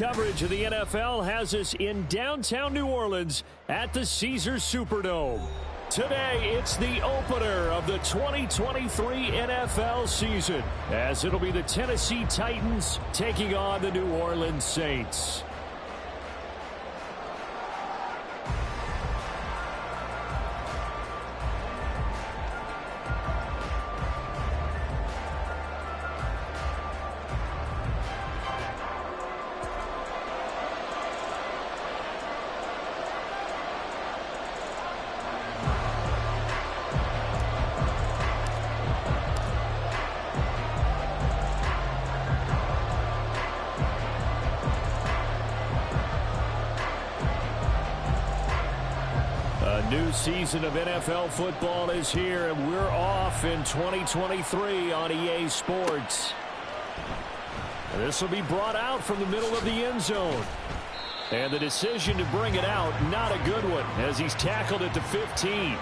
Coverage of the NFL has us in downtown New Orleans at the Caesars Superdome. Today, it's the opener of the 2023 NFL season, as it'll be the Tennessee Titans taking on the New Orleans Saints. New season of NFL football is here, and we're off in 2023 on EA Sports. This will be brought out from the middle of the end zone. And the decision to bring it out, not a good one, as he's tackled at the 15.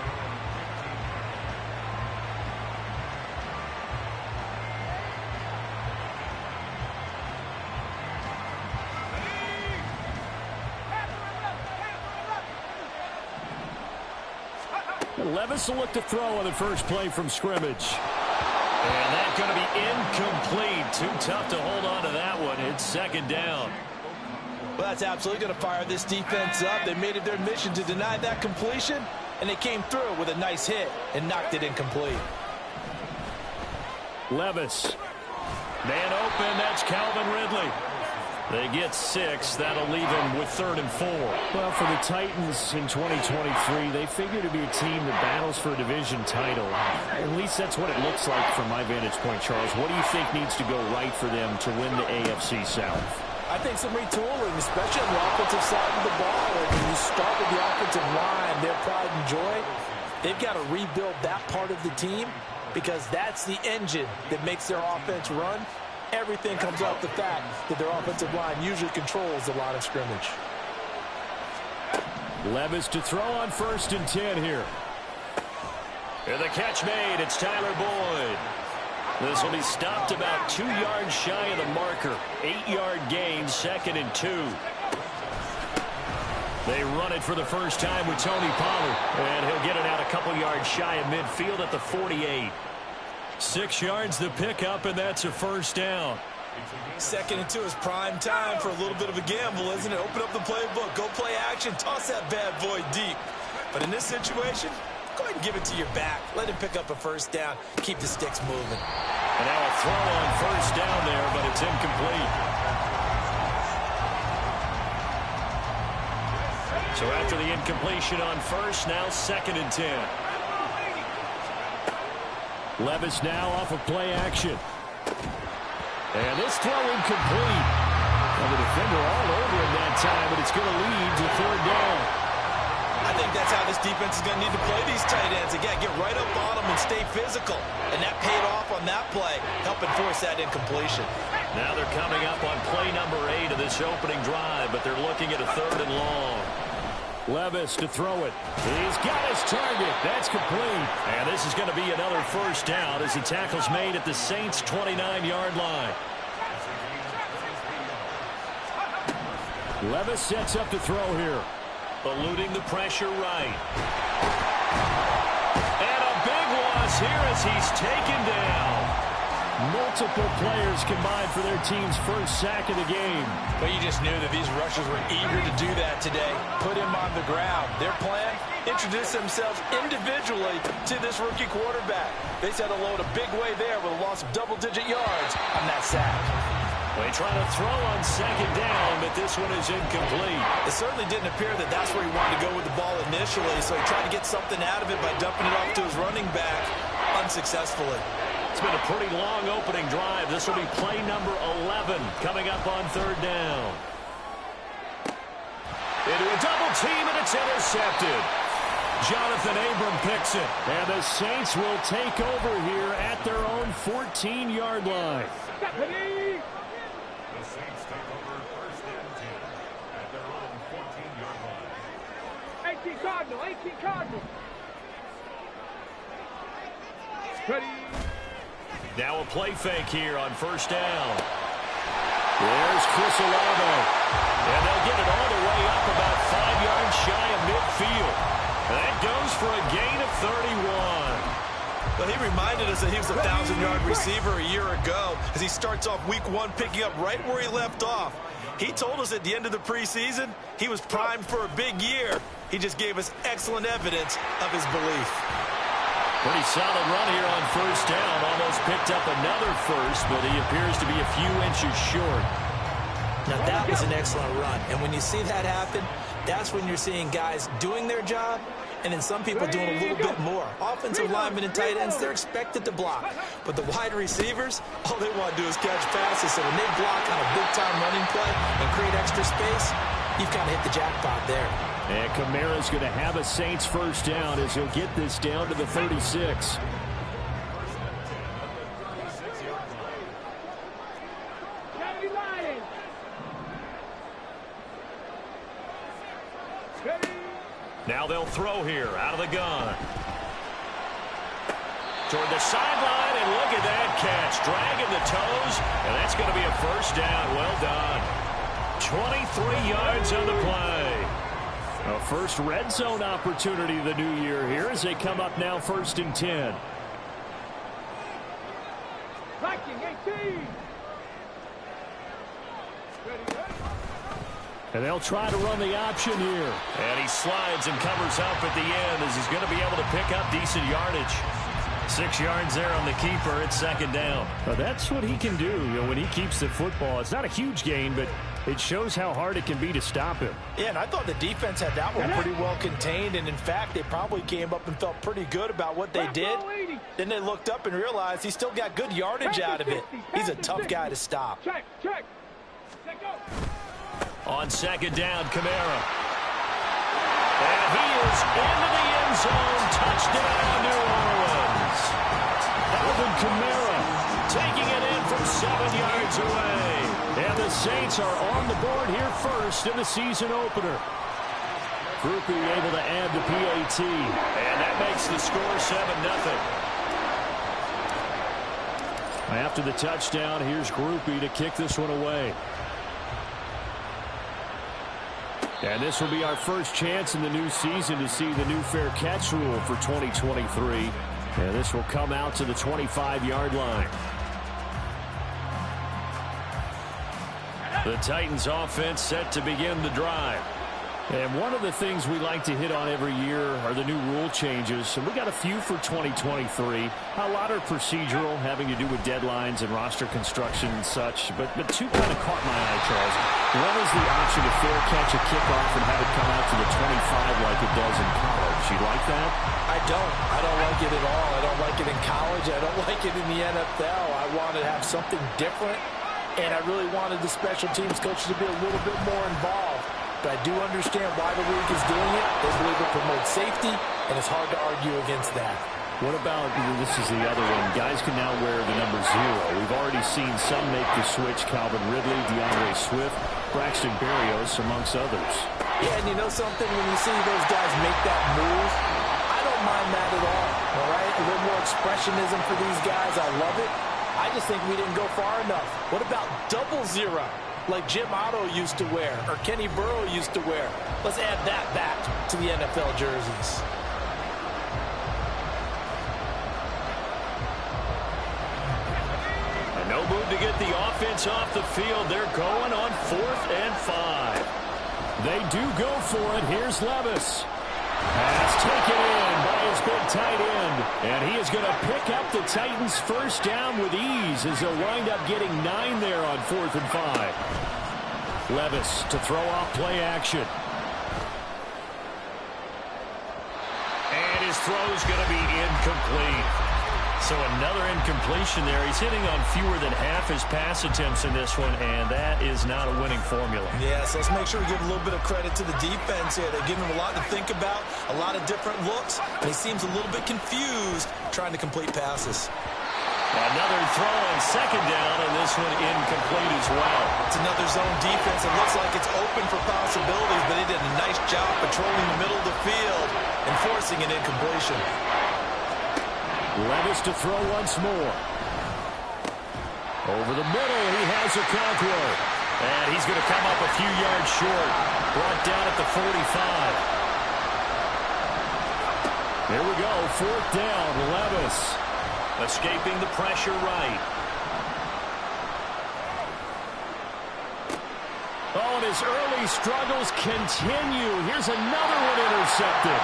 Levis will look to throw on the first play from scrimmage. And that's going to be incomplete. Too tough to hold on to that one. It's second down. Well, that's absolutely going to fire this defense up. They made it their mission to deny that completion, and they came through with a nice hit and knocked it incomplete. Levis. Man open. That's Calvin Ridley. They get 6. That'll leave them with 3rd and 4. Well, for the Titans in 2023, they figure to be a team that battles for a division title. At least that's what it looks like from my vantage point, Charles. What do you think needs to go right for them to win the AFC South? I think some retooling, especially on the offensive side of the ball. And when you start with the offensive line, their pride and joy, they've got to rebuild that part of the team because that's the engine that makes their offense run. Everything comes off the fact that their offensive line usually controls the line of scrimmage. Levis to throw on 1st and 10 here. And the catch made. It's Tyler Boyd. This will be stopped about 2 yards shy of the marker. 8-yard gain, 2nd and 2. They run it for the first time with Tony Pollard. And he'll get it out a couple yards shy of midfield at the 48. 6 yards the pickup, and that's a first down. 2nd and 2 is prime time for a little bit of a gamble, isn't it? Open up the playbook, go play action, toss that bad boy deep. But in this situation, go ahead and give it to your back. Let him pick up a first down. Keep the sticks moving. And now a throw on first down there, but it's incomplete. So after the incompletion on first, now 2nd and 10. Levis now off of play action. And this throw incomplete. Well, the defender all over him that time, but it's going to lead to 3rd down. I think that's how this defense is going to need to play these tight ends. Again, get right up on them and stay physical. And that paid off on that play, helping force that incompletion. Now they're coming up on play number 8 of this opening drive, but they're looking at a 3rd and long. Levis to throw it. He's got his target. That's complete. And this is going to be another first down as the tackle's made at the Saints' 29-yard line. Levis sets up to throw here. Eluding the pressure right. And a big loss here as he's taken down. Multiple players combined for their team's first sack of the game. But you just knew that these rushers were eager to do that today. Put him on the ground. Their plan, introduce themselves individually to this rookie quarterback. They set a load a big way there with a loss of double-digit yards on that sack. They try to throw on 2nd down, but this one is incomplete. It certainly didn't appear that that's where he wanted to go with the ball initially, so he tried to get something out of it by dumping it off to his running back unsuccessfully. It's been a pretty long opening drive. This will be play number 11 coming up on 3rd down. Into a double team, and it's intercepted. Jonathan Abram picks it. And the Saints will take over here at their own 14-yard line. The Saints take over 1st and 10 at their own 14-yard line. 18 Cardinal, 18 Cardinal. Ready. Now a play fake here on 1st down. There's Chris Olave. And they'll get it all the way up about 5 yards shy of midfield. That goes for a gain of 31. Well, he reminded us that he was a 1,000-yard receiver a year ago as he starts off week 1 picking up right where he left off. He told us at the end of the preseason he was primed for a big year. He just gave us excellent evidence of his belief. Pretty solid run here on first down. Almost picked up another first, but he appears to be a few inches short. Now, that was an excellent run. And when you see that happen, that's when you're seeing guys doing their job and then some people doing a little bit more. Offensive linemen and tight ends, they're expected to block. But the wide receivers, all they want to do is catch passes. So when they block on a big-time running play and create extra space, you've kind of hit the jackpot there. And Kamara's going to have a Saints first down as he'll get this down to the 36. Now they'll throw here out of the gun. Toward the sideline, and look at that catch. Dragging the toes, and that's going to be a first down. Well done. 23 yards on the play. A first red zone opportunity of the new year here as they come up now 1st and 10. Viking 18. And they'll try to run the option here. And he slides and covers up at the end as he's going to be able to pick up decent yardage. 6 yards there on the keeper. It's 2nd down. Well, that's what he can do, when he keeps the football. It's not a huge gain, but it shows how hard it can be to stop him. Yeah, and I thought the defense had that one pretty well contained. And, in fact, they probably came up and felt pretty good about what they did. Then they looked up and realized he still got good yardage out of it. He's a tough guy to stop. Check. Check go. On 2nd down, Kamara. And he is into the end zone. Touchdown, New Orleans. Alvin Kamara taking it in from 7 yards away. And the Saints are on the board here first in the season opener. Groupie able to add the PAT. And that makes the score 7-0. After the touchdown, here's Groupie to kick this one away. And this will be our first chance in the new season to see the new fair catch rule for 2023. And this will come out to the 25-yard line. The Titans offense set to begin the drive. And one of the things we like to hit on every year are the new rule changes. And we got a few for 2023. A lot are procedural, having to do with deadlines and roster construction and such. But two kind of caught my eye, Charles. One is the option to fair catch a kickoff and have it come out to the 25 like it does in college. You like that? I don't like it at all. I don't like it in college. I don't like it in the NFL. I want to have something different. And I really wanted the special teams coaches to be a little bit more involved. But I do understand why the league is doing it. They believe it promotes safety, and it's hard to argue against that. What about, this is the other one, guys can now wear the number 0. We've already seen some make the switch, Calvin Ridley, DeAndre Swift, Braxton Berrios, amongst others. Yeah, and you know something? When you see those guys make that move, I don't mind that at all right? A little more expressionism for these guys. I love it. I just think we didn't go far enough. What about 00? Like Jim Otto used to wear, or Kenny Burrow used to wear. Let's add that back to the NFL jerseys. And no move to get the offense off the field. They're going on 4th and 5. They do go for it. Here's Levis. Pass taken in by his big tight end. And he is going to pick up the Titans' first down with ease as they'll wind up getting 9 there on 4th and 5. Levis to throw off play action. And his throw's going to be incomplete. So another incompletion there. He's hitting on fewer than half his pass attempts in this one, and that is not a winning formula. Yes, let's make sure we give a little bit of credit to the defense here. They're giving him a lot to think about, a lot of different looks, and he seems a little bit confused trying to complete passes. Another throw on 2nd down, and this one incomplete as well. It's another zone defense. It looks like it's open for possibilities, but he did a nice job patrolling the middle of the field and forcing an incompletion. Levis to throw once more. Over the middle, he has a conqueror. And he's going to come up a few yards short. Brought down at the 45. Here we go, 4th down, Levis. Escaping the pressure right. Oh, and his early struggles continue. Here's another one intercepted.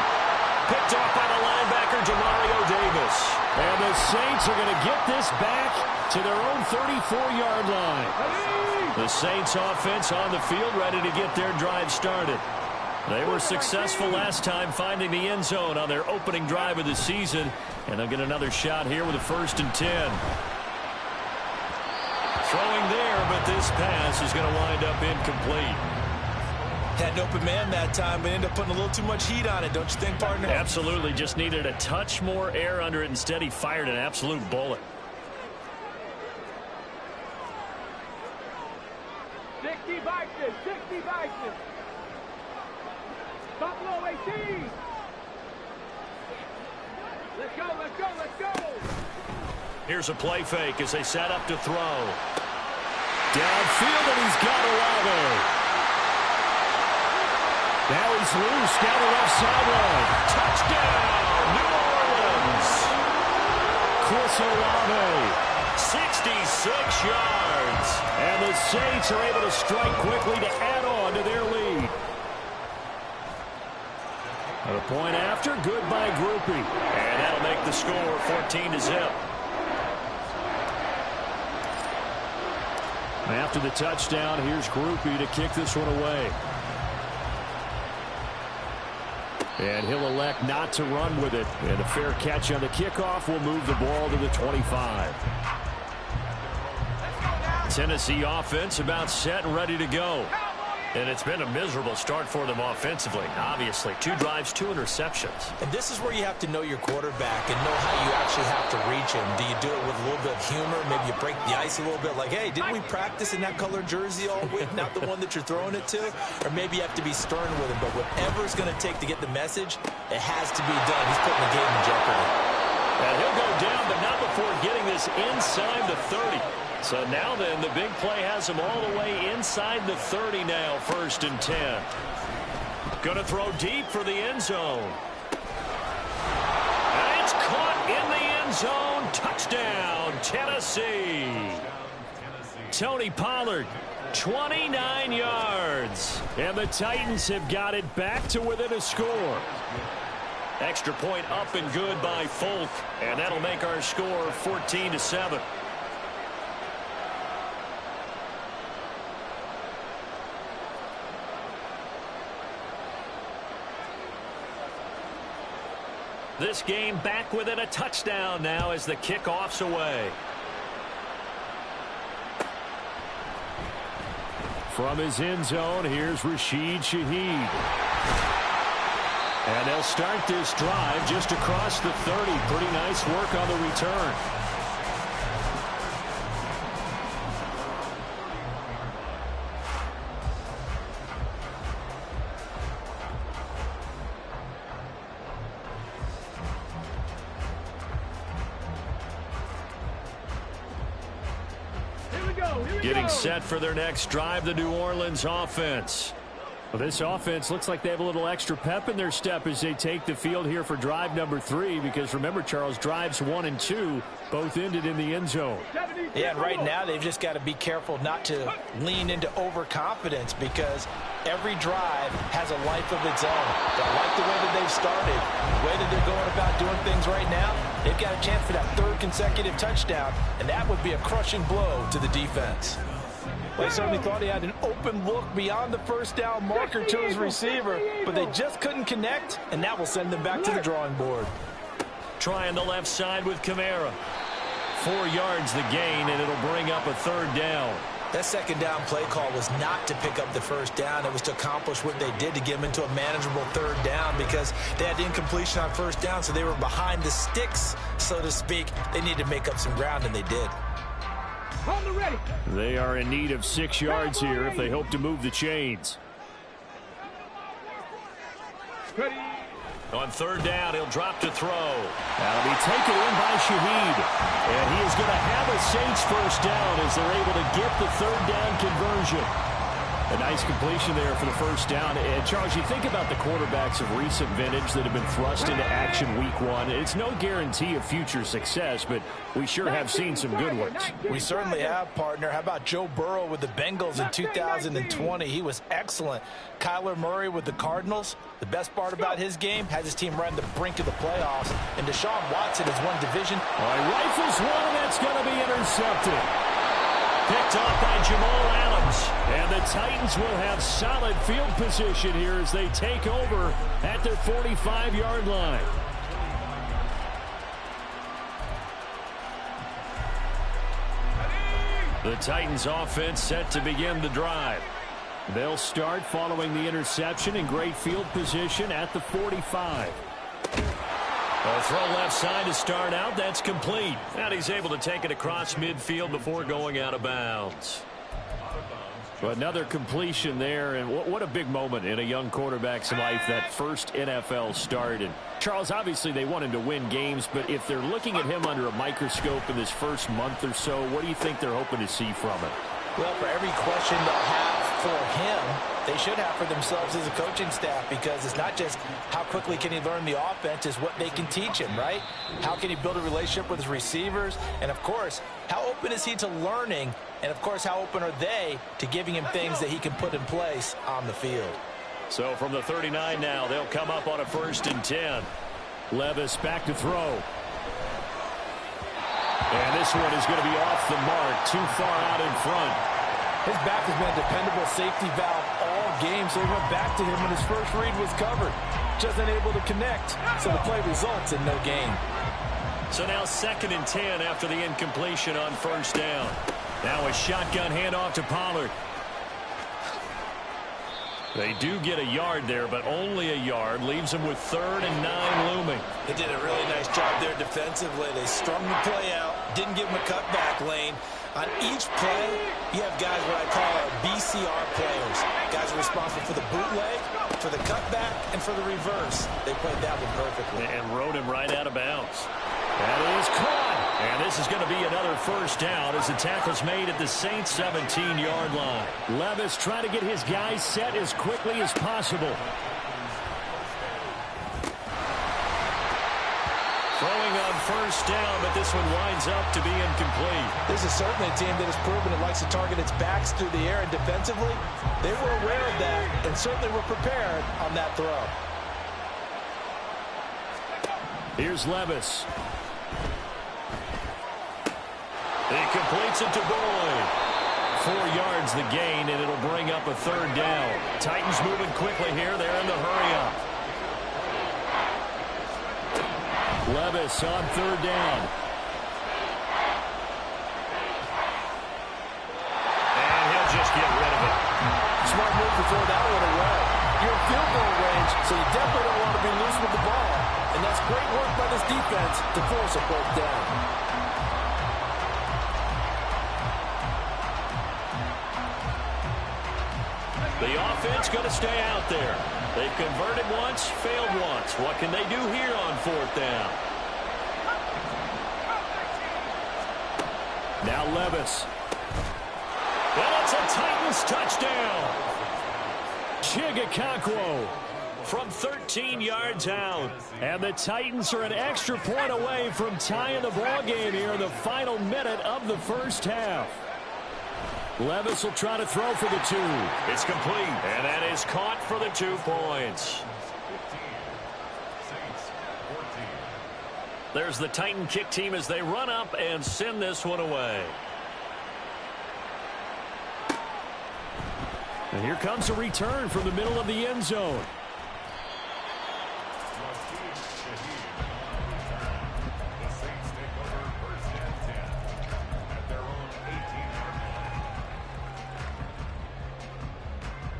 Picked off by the linebacker, Demario Davis. And the Saints are going to get this back to their own 34-yard line. The Saints offense on the field ready to get their drive started. They were successful last time finding the end zone on their opening drive of the season. And they'll get another shot here with a 1st and 10. Throwing there, but this pass is going to wind up incomplete. Had an open man that time, but ended up putting a little too much heat on it, don't you think, partner? Absolutely. Just needed a touch more air under it. Instead, he fired an absolute bullet. 60 Vikings, 60 Vikings. Buffalo 18. Let's go, let's go, let's go. Here's a play fake as they set up to throw. Downfield, and he's got Olave. Now he's loose down the left sideline. Touchdown, New Orleans. Chris Olave, 66 yards. And the Saints are able to strike quickly to add on to their lead. A point after, good by Groupie. And that'll make the score 14-0. After the touchdown, here's Groupie to kick this one away. And he'll elect not to run with it. And a fair catch on the kickoff will move the ball to the 25. Tennessee offense about set and ready to go. And it's been a miserable start for them offensively. Obviously, 2 drives, 2 interceptions. And this is where you have to know your quarterback and know how you actually have to reach him. Do you do it with a little bit of humor? Maybe you break the ice a little bit like, hey, didn't we practice in that colored jersey all week, not the one that you're throwing it to? Or maybe you have to be stern with him. But whatever it's going to take to get the message, it has to be done. He's putting the game in jeopardy. And he'll go down, but not before getting this inside the 30. So now then, the big play has him all the way inside the 30 now, 1st and 10. Going to throw deep for the end zone. And it's caught in the end zone. Touchdown, Tennessee. Tony Pollard, 29 yards. And the Titans have got it back to within a score. Extra point up and good by Folk. And that'll make our score 14-7. This game back within a touchdown now as the kickoff's away. From his end zone, here's Rashid Shaheed. And they'll start this drive just across the 30. Pretty nice work on the return. Getting set for their next drive, the New Orleans offense. Well, this offense looks like they have a little extra pep in their step as they take the field here for drive number 3. Because remember, Charles, drives 1 and 2 both ended in the end zone. Yeah, and right now they've just got to be careful not to lean into overconfidence because every drive has a life of its own. But I like the way that they've started, the way that they're going about doing things right now. They've got a chance for that 3rd consecutive touchdown, and that would be a crushing blow to the defense. They certainly thought he had an open look beyond the 1st down marker to his receiver, but they just couldn't connect, and that will send them back to the drawing board. Trying the left side with Kamara. 4 yards the gain, and it'll bring up a 3rd down. That 2nd down play call was not to pick up the 1st down. It was to accomplish what they did to get them into a manageable 3rd down because they had incompletion on 1st down, so they were behind the sticks, so to speak. They needed to make up some ground, and they did. They are in need of 6 yards here if they hope to move the chains. On third down, he'll drop to throw. That'll be taken in by Shaheed. And he is going to have a Saints first down as they're able to get the third down conversion. A nice completion there for the first down. And, Charles, you think about the quarterbacks of recent vintage that have been thrust into action week one. It's no guarantee of future success, but we sure have seen some good ones. We certainly have, partner. How about Joe Burrow with the Bengals in 2020? He was excellent. Kyler Murray with the Cardinals. The best part about his game, has his team right on the brink of the playoffs. And Deshaun Watson has won division. Rifles one, and that's going to be intercepted. Picked off by Jamal Adams. And the Titans will have solid field position here as they take over at their 45-yard line. The Titans offense set to begin the drive. They'll start following the interception in great field position at the 45. A throw left side to start out. That's complete. And he's able to take it across midfield before going out of bounds. Another completion there, and what a big moment in a young quarterback's life, that first NFL start. And Charles, obviously they want him to win games, but if they're looking at him under a microscope in this first month or so, what do you think they're hoping to see from him? Well, for every question they'll have for him, they should have for themselves as a coaching staff, because it's not just how quickly can he learn the offense, it's what they can teach him, right? How can he build a relationship with his receivers? And, of course, how open is he to learning? And, of course, how open are they to giving him things that he can put in place on the field? So from the 39 now, they'll come up on a 1st and 10. Levis back to throw. And this one is going to be off the mark, too far out in front. His back has been a dependable safety valve all game, so he went back to him when his first read was covered. Just unable to connect, so the play results in no gain. So now 2nd and 10 after the incompletion on 1st down. Now a shotgun handoff to Pollard. They do get a yard there, but only a yard. Leaves them with 3rd and 9 looming. They did a really nice job there defensively. They strung the play out, didn't give him a cutback lane. On each play, you have guys what I call our BCR players. Guys are responsible for the bootleg, for the cutback, and for the reverse. They played that one perfectly. And rode him right out of bounds. That is caught. And this is going to be another 1st down as the tackle's made at the Saints' 17-yard line. Levis trying to get his guys set as quickly as possible. Throwing on 1st down, but this one winds up to be incomplete. This is certainly a team that has proven it likes to target its backs through the air, and defensively, they were aware of that and certainly were prepared on that throw. Here's Levis. He completes it to Boyd. 4 yards the gain, and it'll bring up a 3rd down. Titans moving quickly here. They're in the hurry-up. Levis on 3rd down. And he'll just get rid of it. Smart move to throw that one away. You're in field goal range, so you definitely don't want to be loose with the ball. And that's great work by this defense to force a 4th down. The offense going to stay out there. They've converted once, failed once. What can they do here on 4th down? Now Levis. And it's a Titans touchdown. Chigakakwo from 13 yards out. And the Titans are an extra point away from tying the ball game here in the final minute of the 1st half. Levis will try to throw for the 2. It's complete, and that is caught for the 2 points. There's the Titan kick team as they run up and send this one away. And here comes a return from the middle of the end zone.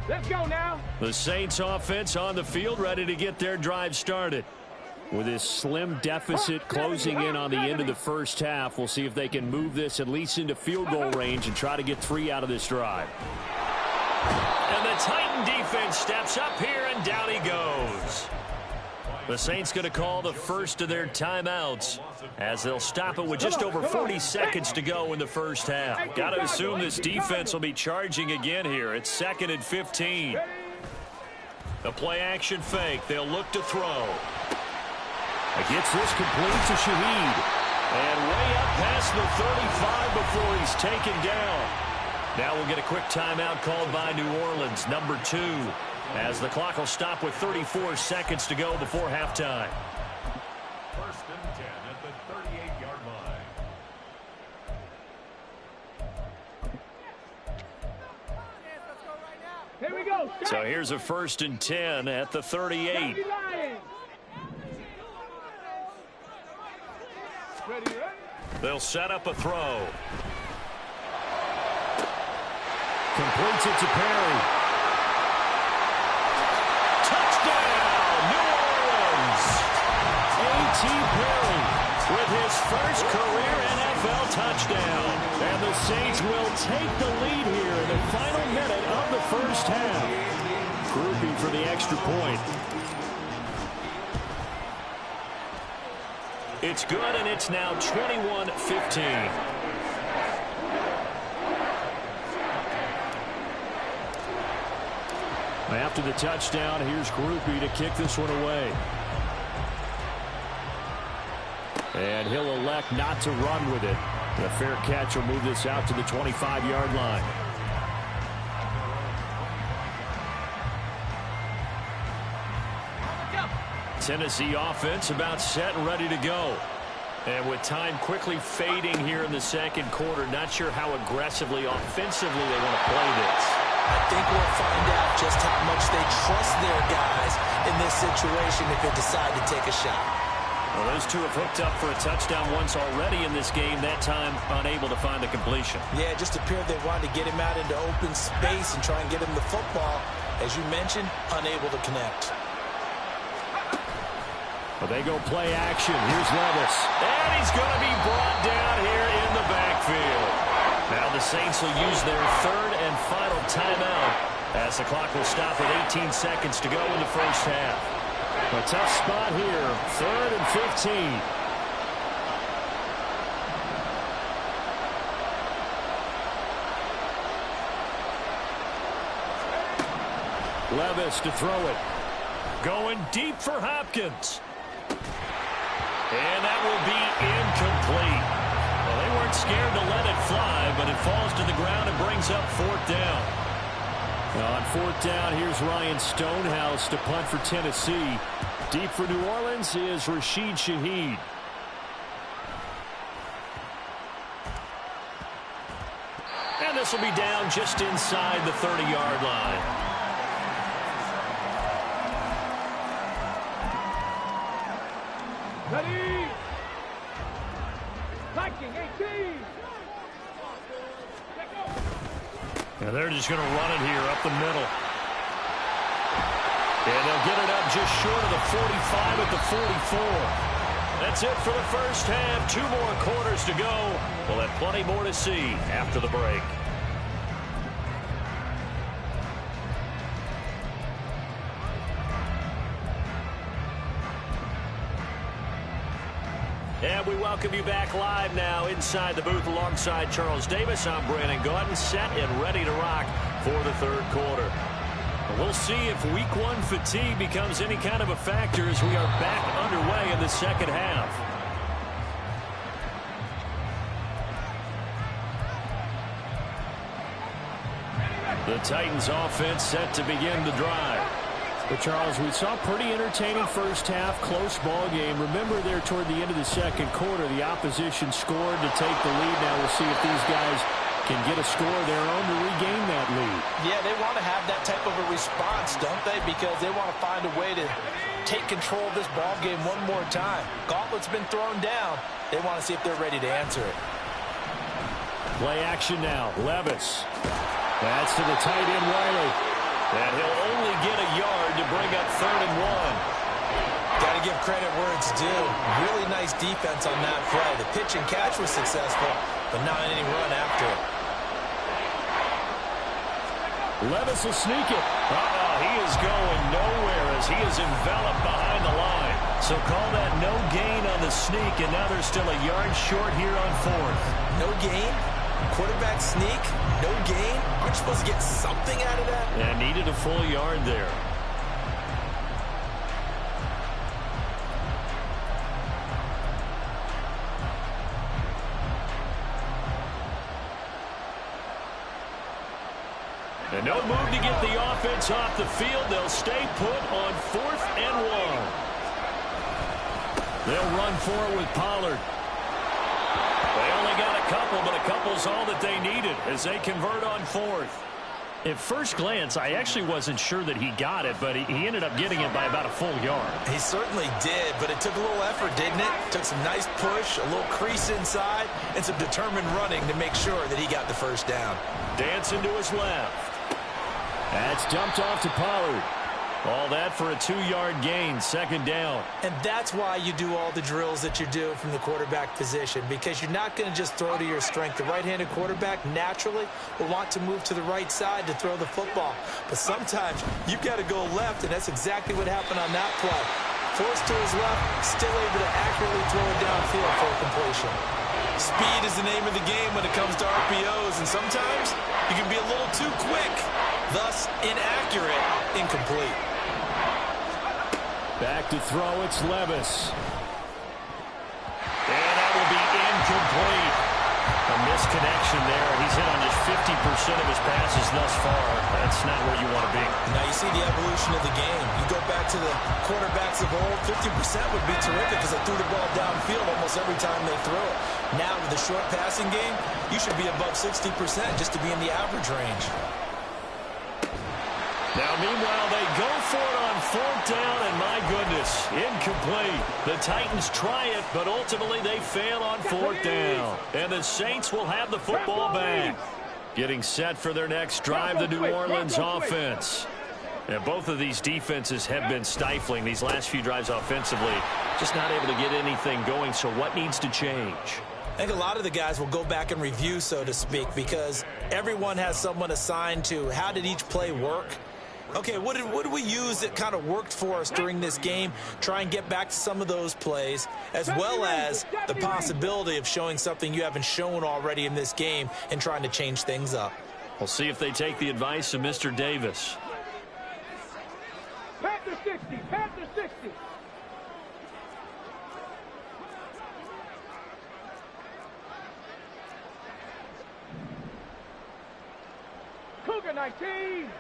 Let's go now. The Saints offense on the field, ready to get their drive started. With this slim deficit closing in on the end of the 1st half, we'll see if they can move this at least into field goal range and try to get 3 out of this drive. And the Titan defense steps up here, and down he goes. The Saints going to call the first of their timeouts as they'll stop it with just over 40 seconds to go in the first half. Got to assume this defense will be charging again here. It's 2nd and 15. A play-action fake. They'll look to throw. Gets this complete to Shaheed. And way up past the 35 before he's taken down. Now we'll get a quick timeout called by New Orleans, number 2. As the clock will stop with 34 seconds to go before halftime. 1st and 10 at the 38-yard line. Here we go. So here's a 1st and 10 at the 38. They'll set up a throw. Completes it to Perry. Touchdown, New Orleans! A.T. Perry with his first career NFL touchdown. And the Saints will take the lead here in the final minute of the first half. Groupie for the extra point. It's good, and it's now 21-15. After the touchdown, here's Groupie to kick this one away. And he'll elect not to run with it. A fair catch will move this out to the 25-yard line. Tennessee offense about set and ready to go. And with time quickly fading here in the second quarter, not sure how aggressively, offensively they want to play this. I think we'll find out just how much they trust their guys in this situation if they decide to take a shot. Well, those two have hooked up for a touchdown once already in this game, that time unable to find the completion. Yeah, it just appeared they wanted to get him out into open space and try and get him the football. As you mentioned, unable to connect. Well, they go play action. Here's Levis. And he's going to be brought down here in the backfield. Now the Saints will use their 3rd and final timeout as the clock will stop with 18 seconds to go in the first half. A tough spot here, 3rd and 15. Levis to throw it. Going deep for Hopkins. And that will be incomplete. Well, they weren't scared to let it fly, but it falls to the ground and brings up 4th down. Now on 4th down, here's Ryan Stonehouse to punt for Tennessee. Deep for New Orleans is Rashid Shaheed. And this will be down just inside the 30-yard line. Ready. Liking 18. Now they're just going to run it here up the middle. And they'll get it up just short of the 45 at the 44. That's it for the first half. 2 more quarters to go. We'll have plenty more to see after the break. And we welcome you back live now inside the booth alongside Charles Davis. I'm Brandon Gaudin, set and ready to rock for the 3rd quarter. We'll see if week 1 fatigue becomes any kind of a factor as we are back underway in the second half. The Titans offense set to begin the drive. But, Charles, we saw a pretty entertaining first half, close ball game. Remember there toward the end of the second quarter, the opposition scored to take the lead. Now we'll see if these guys can get a score of their own to regain that lead. Yeah, they want to have that type of a response, don't they? Because they want to find a way to take control of this ball game one more time. Gauntlet's been thrown down. They want to see if they're ready to answer it. Play action now. Levis. That's to the tight end, Riley. And he'll only get a yard to bring up 3rd and 1. Got to give credit where it's due. Really nice defense on that play. The pitch and catch was successful, but not any run after it. Levis will sneak it. He is going nowhere as he is enveloped behind the line. So call that no gain on the sneak, and now they're still a yard short here on fourth. No gain? Quarterback sneak? No gain? Aren't you supposed to get something out of that? And needed a full yard there. And no move to get the offense off the field. They'll stay put on 4th and 1. They'll run for it with Pollard. They only got a couple, but a couple's all that they needed as they convert on 4th. At first glance, I actually wasn't sure that he got it, but he ended up getting it by about a full yard. He certainly did, but it took a little effort, didn't it? Took some nice push, a little crease inside, and some determined running to make sure that he got the first down. Dancing to his left. That's dumped off to Pollard. All that for a 2-yard gain, 2nd down. And that's why you do all the drills that you do from the quarterback position, because you're not going to just throw to your strength. The right-handed quarterback naturally will want to move to the right side to throw the football. But sometimes you've got to go left, and that's exactly what happened on that play. Forced to his left, still able to accurately throw it downfield for a completion. Speed is the name of the game when it comes to RPOs, and sometimes you can be a little too quick, thus inaccurate, incomplete. Back to throw, it's Levis. And that will be incomplete. A misconnection there. He's hit on just 50% of his passes thus far. That's not where you want to be. Now you see the evolution of the game. You go back to the quarterbacks of old, 50% would be terrific because they threw the ball downfield almost every time they threw it. Now with the short passing game, you should be above 60% just to be in the average range. Now, meanwhile, they go for it on 4th down, and my goodness, incomplete. The Titans try it, but ultimately they fail on 4th down. And the Saints will have the football back. Getting set for their next drive, the New Orleans offense. And both of these defenses have been stifling these last few drives offensively. Just not able to get anything going, so what needs to change? I think a lot of the guys will go back and review, so to speak, because everyone has someone assigned to how did each play work. Okay, what did we use that kind of worked for us during this game? Try and get back to some of those plays, as well as the possibility of showing something you haven't shown already in this game and trying to change things up. We'll see if they take the advice of Mr. Davis. Panther 60, Panther 60. Cougar 19.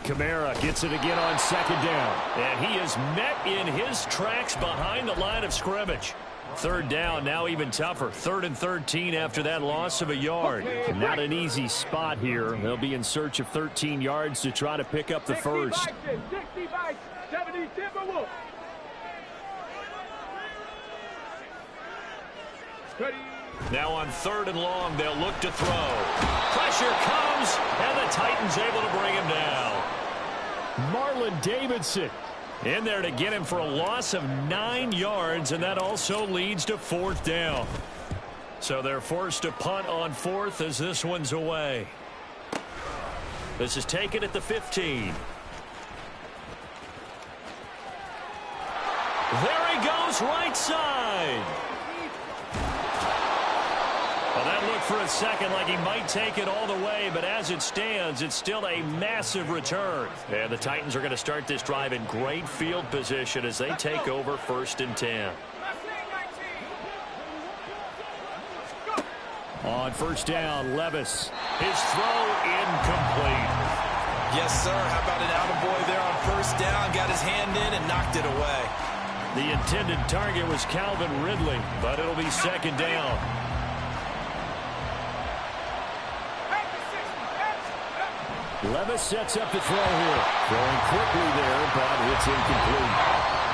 Kamara gets it again on 2nd down. And he is met in his tracks behind the line of scrimmage. 3rd down, now even tougher. 3rd and 13 after that loss of a yard. Not an easy spot here. They'll be in search of 13 yards to try to pick up the first. 70 Timberwolves. Now on 3rd and long, they'll look to throw. Pressure comes, and the Titans able to bring him down. Marlon Davidson in there to get him for a loss of 9 yards, and that also leads to 4th down. So they're forced to punt on 4th as this one's away. This is taken at the 15. There he goes, right side. Well, that looked for a second like he might take it all the way, but as it stands, it's still a massive return. And the Titans are going to start this drive in great field position as they take over 1st and 10. On 1st down, Levis. His throw incomplete. Yes, sir. How about an attaboy there on 1st down? Got his hand in and knocked it away. The intended target was Calvin Ridley, but it'll be 2nd down. Levis sets up the throw here. Throwing quickly there, but it's incomplete.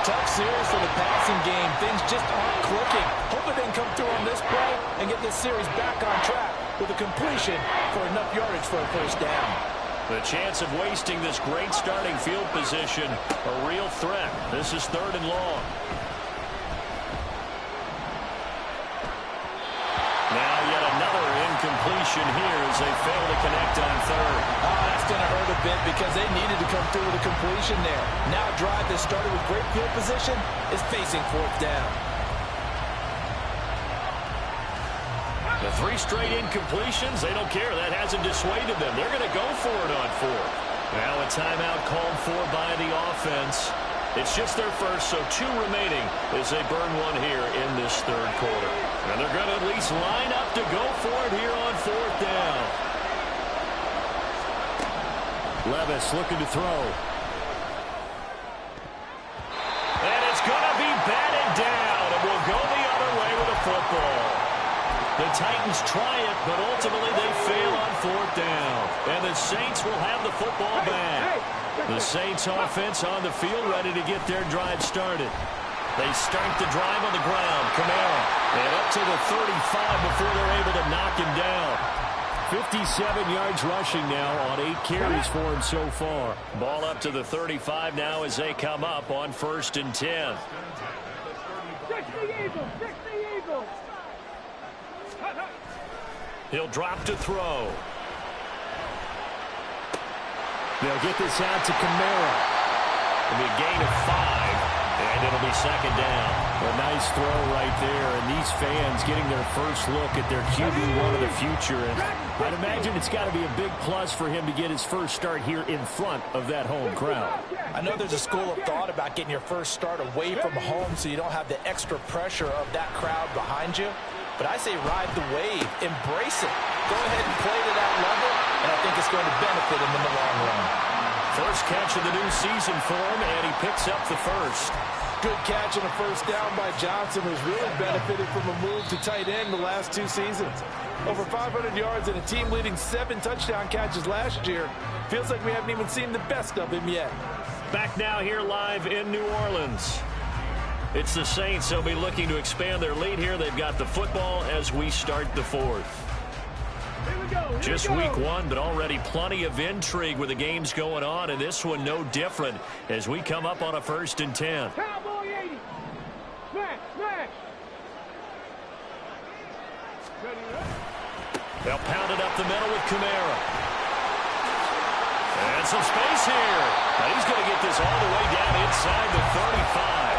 Tough series for the passing game. Things just aren't clicking. Hoping they can come through on this play and get this series back on track with a completion for enough yardage for a 1st down. The chance of wasting this great starting field position, a real threat. This is 3rd and long. Now yet another incompletion here as they fail to connect on 3rd. Oh, that's going to hurt a bit because they needed to come through with a completion there. Now a drive that started with great field position is facing fourth down. The 3 straight incompletions, they don't care. That hasn't dissuaded them. They're going to go for it on 4th. Now a timeout called for by the offense. It's just their first, so 2 remaining as they burn one here in this third quarter. And they're going to at least line up to go for it here on 4th down. Levis looking to throw. And it's going to be batted down, and we'll go the other way with a football. The Titans try it, but ultimately they fail on 4th down. And the Saints will have the football back. The Saints offense on the field ready to get their drive started. They start the drive on the ground. Kamara. And up to the 35 before they're able to knock him down. 57 yards rushing now on 8 carries for him so far. Ball up to the 35 now as they come up on 1st and 10. 60 Eagles, 60 Eagles. He'll drop to throw. They'll get this out to Kamara. It'll be a gain of 5, and it'll be 2nd down. A nice throw right there, and these fans getting their first look at their QB1 of the future. And I'd imagine it's got to be a big plus for him to get his first start here in front of that home crowd. I know there's a school of thought about getting your first start away from home so you don't have the extra pressure of that crowd behind you. But I say ride the wave. Embrace it. Go ahead and play to that level, and I think it's going to benefit him in the long run. First catch of the new season for him, and he picks up the first. Good catch and a first down by Johnson, who's really benefited from a move to tight end the last 2 seasons. Over 500 yards and a team-leading 7 touchdown catches last year. Feels like we haven't even seen the best of him yet. Back now here live in New Orleans. It's the Saints. They'll be looking to expand their lead here. They've got the football as we start the 4th. Just week 1, but already plenty of intrigue with the games going on, and this one no different as we come up on a 1st and 10. Cowboy 80. Smash, smash. They'll pound it up the middle with Kamara. And some space here. Now he's going to get this all the way down inside the 35.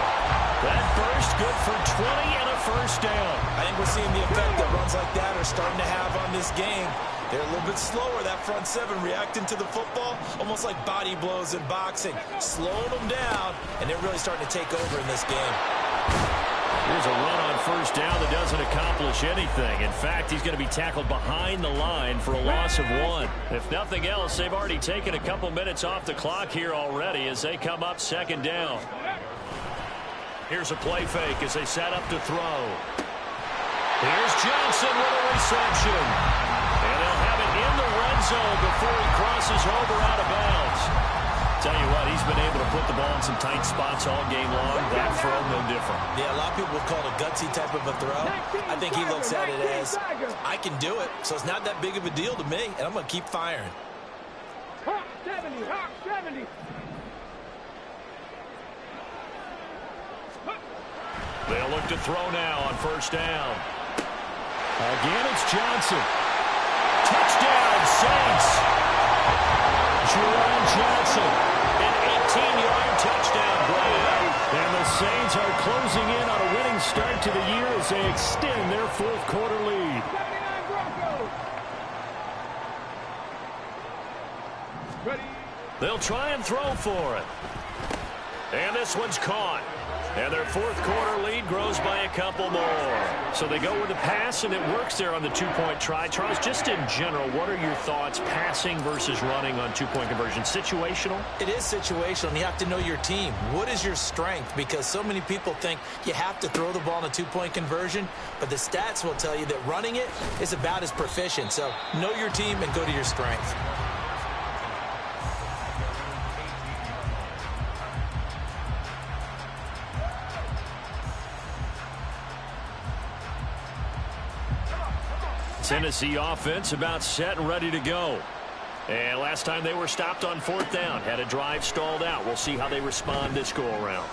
That burst good for 20 and a first down. I think we're seeing the effect that runs like that are starting to have on this game. They're a little bit slower, that front 7, reacting to the football, almost like body blows in boxing. Slowing them down, and they're really starting to take over in this game. Here's a run on first down that doesn't accomplish anything. In fact, he's going to be tackled behind the line for a loss of 1. If nothing else, they've already taken a couple minutes off the clock here already as they come up 2nd down. Here's a play fake as they set up to throw. Here's Johnson with a reception. And they'll have it in the red zone before he crosses over out of bounds. Tell you what, he's been able to put the ball in some tight spots all game long. That throw, no different. Yeah, a lot of people would call it a gutsy type of a throw. I think he looks at it as, I can do it, so it's not that big of a deal to me, and I'm going to keep firing. Hawk 70, Hawk 70. They'll look to throw now on first down. Again, it's Johnson. Touchdown, Saints. Jerome Johnson, an 18-yard touchdown grab. And the Saints are closing in on a winning start to the year as they extend their 4th quarter lead. 79 Broncos. Ready. They'll try and throw for it. And this one's caught. And their 4th quarter lead grows by a couple more. So they go with the pass, and it works there on the 2-point try. Charles, just in general, what are your thoughts passing versus running on 2-point conversion? Situational? It is situational, and you have to know your team. What is your strength? Because so many people think you have to throw the ball in a 2-point conversion, but the stats will tell you that running it is about as proficient. So know your team and go to your strength. Tennessee offense about set and ready to go. And last time they were stopped on 4th down. Had a drive stalled out. We'll see how they respond this go-around.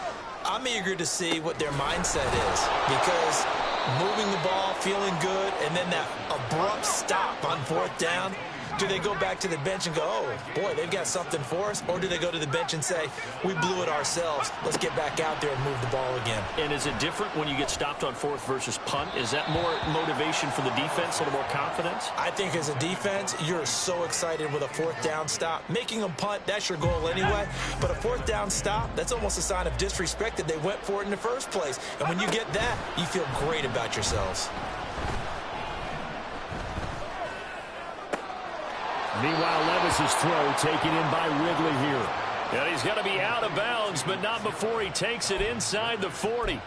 I'm eager to see what their mindset is, because moving the ball, feeling good, and then that abrupt stop on 4th down, Do they go back to the bench and go, oh, boy, they've got something for us? Or do they go to the bench and say, we blew it ourselves. Let's get back out there and move the ball again. And is it different when you get stopped on fourth versus punt? Is that more motivation for the defense, a little more confidence? I think as a defense, you're so excited with a fourth down stop. Making them punt, that's your goal anyway. But a fourth down stop, that's almost a sign of disrespect that they went for it in the first place. And when you get that, you feel great about yourselves. Meanwhile, Levis's throw taken in by Ridley here. And he's going to be out of bounds, but not before he takes it inside the 40.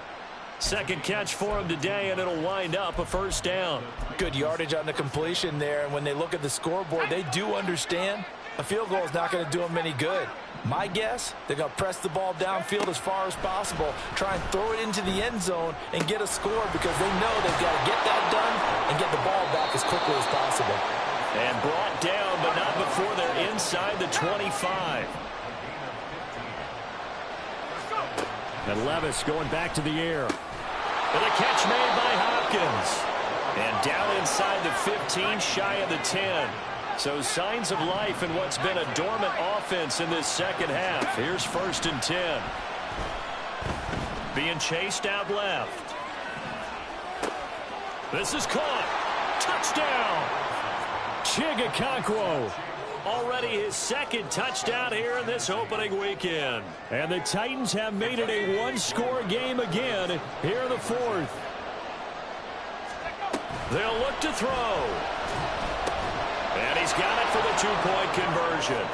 Second catch for him today, and it'll wind up a first down. Good yardage on the completion there, and when they look at the scoreboard, they do understand a field goal is not going to do them any good. My guess, they're going to press the ball downfield as far as possible, try and throw it into the end zone and get a score because they know they've got to get that done and get the ball back as quickly as possible. And brought down, but not before they're inside the 25. And Levis going back to the air. And a catch made by Hopkins. And down inside the 15, shy of the 10. So signs of life in what's been a dormant offense in this second half. Here's 1st and 10. Being chased out left. This is caught. Touchdown. Chigakonkwo. Already his second touchdown here in this opening weekend. And the Titans have made it a one-score game again here in the 4th. They'll look to throw. And he's got it for the two-point conversion.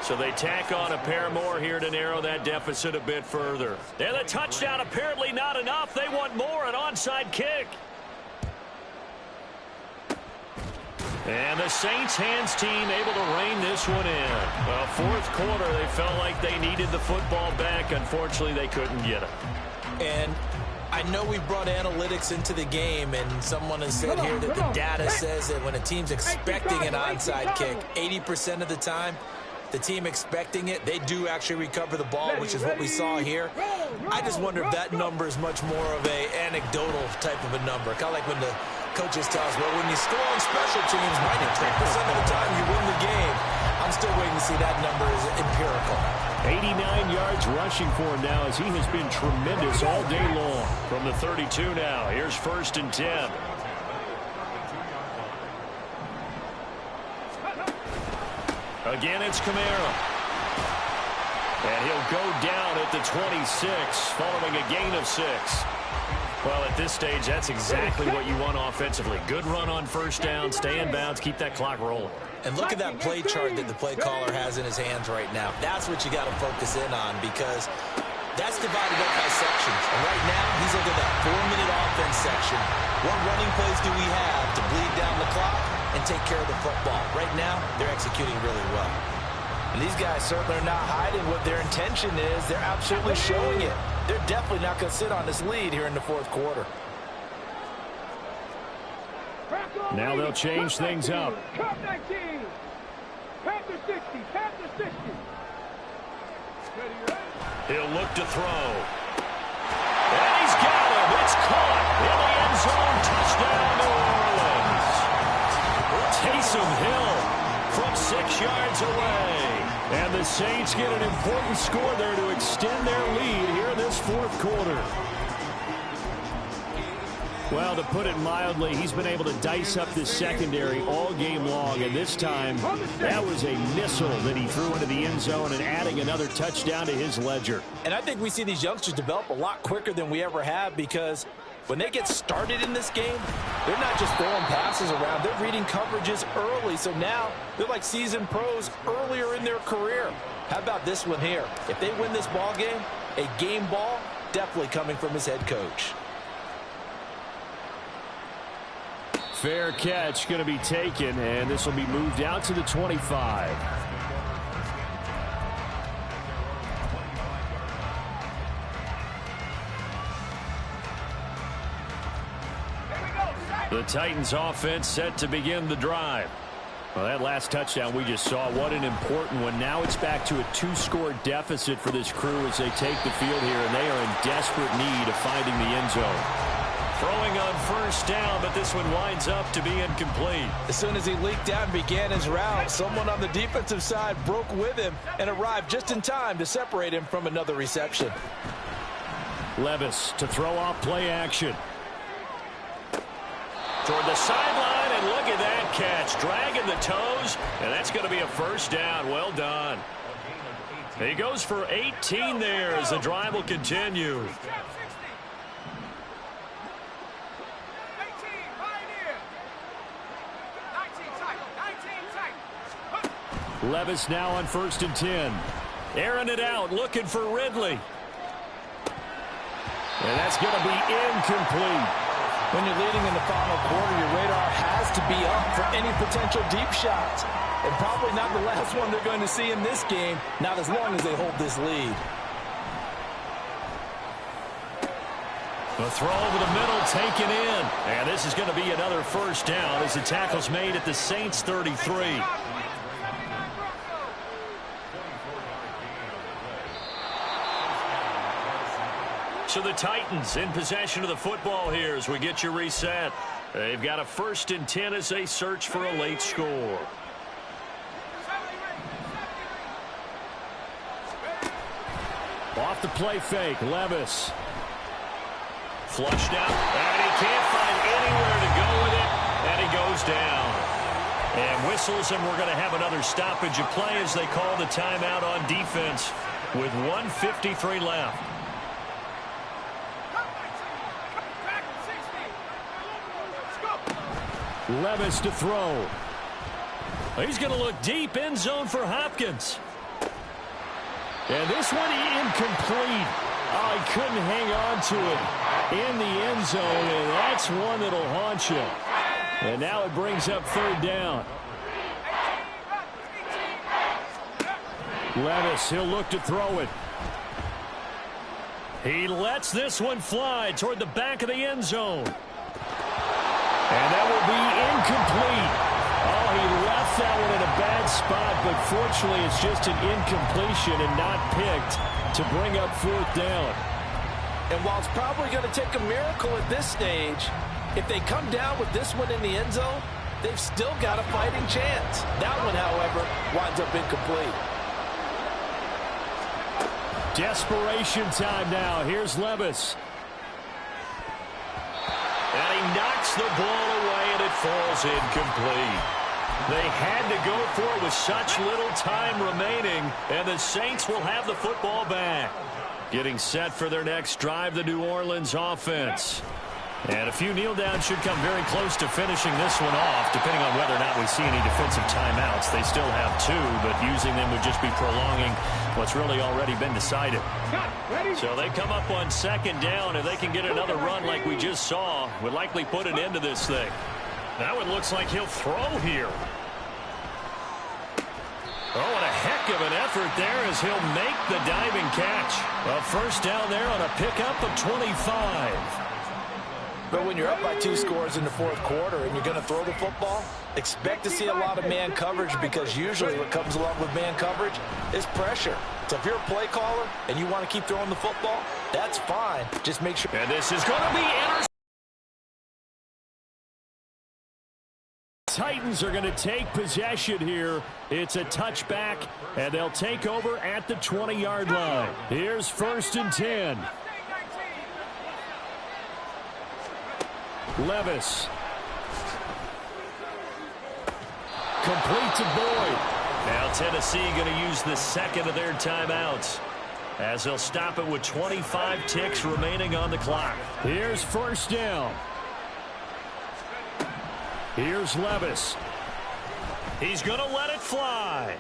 So they tack on a pair more here to narrow that deficit a bit further. And the touchdown apparently not enough. They want more, an onside kick. And the Saints hands team able to rein this one in. Well, 4th quarter, they felt like they needed the football back. Unfortunately, they couldn't get it. And I know we brought analytics into the game, and someone has said here that the data says that when a team's expecting an onside kick, 80% of the time, the team expecting it, they do actually recover the ball, which is what we saw here. I just wonder if that number is much more of a anecdotal type of a number. Kind of like when the coaches tell us, well, when you score on special teams, 93% of the time you win the game. I'm still waiting to see that number is empirical. 89 yards rushing for him now as he has been tremendous all day long. From the 32 now, here's 1st and 10. Again, it's Kamara. And he'll go down at the 26 following a gain of 6. Well, at this stage, that's exactly what you want offensively. Good run on first down, stay in bounds, keep that clock rolling. And look at that play chart that the play caller has in his hands right now. That's what you got to focus in on because that's divided up by sections. And right now, he's looking at that 4-minute offense section. What running plays do we have to bleed down the clock and take care of the football? Right now, they're executing really well. And these guys certainly are not hiding what their intention is. They're absolutely showing it. They're definitely not going to sit on this lead here in the 4th quarter. Now they'll change things up. Cup 19. Panther 60. Panther 60. He'll look to throw. And he's got him. It's caught in the end zone. Touchdown, New Orleans. Taysom Hill from 6 yards away. And the Saints get an important score there to extend their lead here in this 4th quarter. Well, to put it mildly, he's been able to dice up this secondary all game long, and this time that was a missile that he threw into the end zone and adding another touchdown to his ledger. And I think we see these youngsters develop a lot quicker than we ever have because when they get started in this game, they're not just throwing passes around. They're reading coverages early, so now they're like seasoned pros earlier in their career. How about this one here? If they win this ball game, a game ball definitely coming from his head coach. Fair catch going to be taken, and this will be moved out to the 25. The Titans offense set to begin the drive. Well, that last touchdown we just saw, what an important one. Now it's back to a 2-score deficit for this crew as they take the field here, and they are in desperate need of finding the end zone. Throwing on first down, but this one winds up to be incomplete. As soon as he leaked out and began his route, someone on the defensive side broke with him and arrived just in time to separate him from another reception. Levis to throw off play action. Toward the sideline, and look at that catch. Dragging the toes, and that's going to be a first down. Well done. He goes for 18 there as the drive will continue. Levis now on 1st and 10. Airing it out, looking for Ridley. And that's going to be incomplete. When you're leading in the final quarter, your radar has to be up for any potential deep shots. And probably not the last one they're going to see in this game, not as long as they hold this lead. The throw over the middle taken in. And this is going to be another first down as the tackle's made at the Saints 33. So the Titans in possession of the football here as we get you reset. They've got a 1st and 10 as they search for a late score. Off the play fake, Levis. Flushed out, and he can't find anywhere to go with it, and he goes down. And whistles, and we're going to have another stoppage of play as they call the timeout on defense with 1:53 left. Levis to throw. He's going to look deep, end zone for Hopkins. And this one incomplete. Oh, he couldn't hang on to it in the end zone, and that's one that'll haunt you. And now it brings up 3rd down. Levis, he'll look to throw it. He lets this one fly toward the back of the end zone. And that will be incomplete. Oh, he left that one in a bad spot, but fortunately it's just an incompletion and not picked to bring up 4th down. And while it's probably going to take a miracle at this stage, if they come down with this one in the end zone, they've still got a fighting chance. That one, however, winds up incomplete. Desperation time now. Here's Levis. And he knocks the ball away, and it falls incomplete. They had to go for it with such little time remaining, and the Saints will have the football back. Getting set for their next drive, the New Orleans offense. And a few kneel downs should come very close to finishing this one off, depending on whether or not we see any defensive timeouts. They still have 2, but using them would just be prolonging what's really already been decided. So they come up on 2nd down, and they can get another run like we just saw. Would likely put an end to this thing. Now it looks like he'll throw here. Oh, and a heck of an effort there as he'll make the diving catch. A first down there on a pickup of 25. But when you're up by 2 scores in the 4th quarter and you're going to throw the football, expect to see a lot of man coverage, because usually what comes along with man coverage is pressure. So if you're a play caller and you want to keep throwing the football, that's fine. Just make sure. And this is going to be intercepted. Titans are going to take possession here. It's a touchback, and they'll take over at the 20-yard line. Here's 1st and 10. Levis. Complete to Boyd. Now Tennessee going to use the 2nd of their timeouts as they'll stop it with 25 ticks remaining on the clock. Here's 1st down. Here's Levis. He's going to let it fly.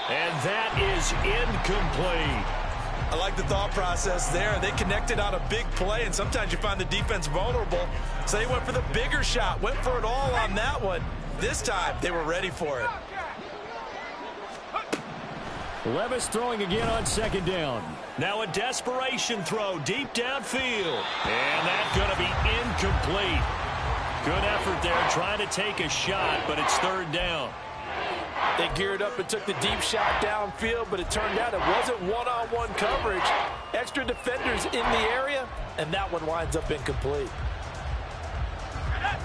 And that is incomplete. I like the thought process there. They connected on a big play, and sometimes you find the defense vulnerable. So they went for the bigger shot, went for it all on that one. This time, they were ready for it. Levis throwing again on 2nd down. Now a desperation throw deep downfield. And that's going to be incomplete. Good effort there trying to take a shot, but it's 3rd down. They geared up and took the deep shot downfield, but it turned out it wasn't one-on-one coverage. Extra defenders in the area, and that one winds up incomplete.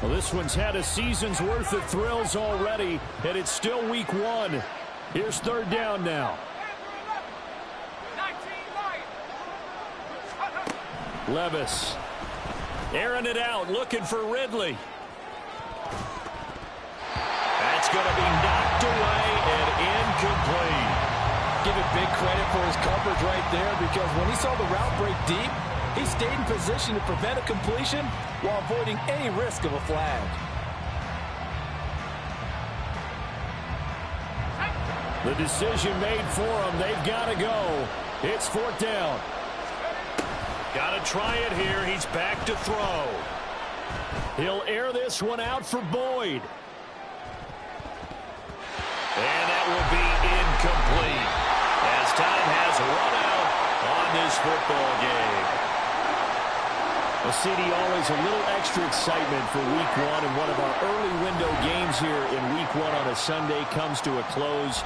Well, this one's had a season's worth of thrills already, and it's still week 1. Here's third down now. Levis airing it out, looking for Ridley. That's going to be knocked away and incomplete. Give it big credit for his coverage right there, because when he saw the route break deep, he stayed in position to prevent a completion while avoiding any risk of a flag. The decision made for them. They've got to go. It's fourth down. Got to try it here. He's back to throw. He'll air this one out for Boyd. And that will be incomplete as time has run out on this football game. Well, CD, always a little extra excitement for week 1, and one of our early window games here in week 1 on a Sunday comes to a close.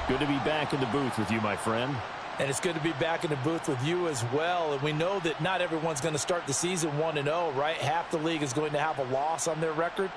Good to be back in the booth with you, my friend. And it's good to be back in the booth with you as well. And we know that not everyone's going to start the season 1-0, right? Half the league is going to have a loss on their record.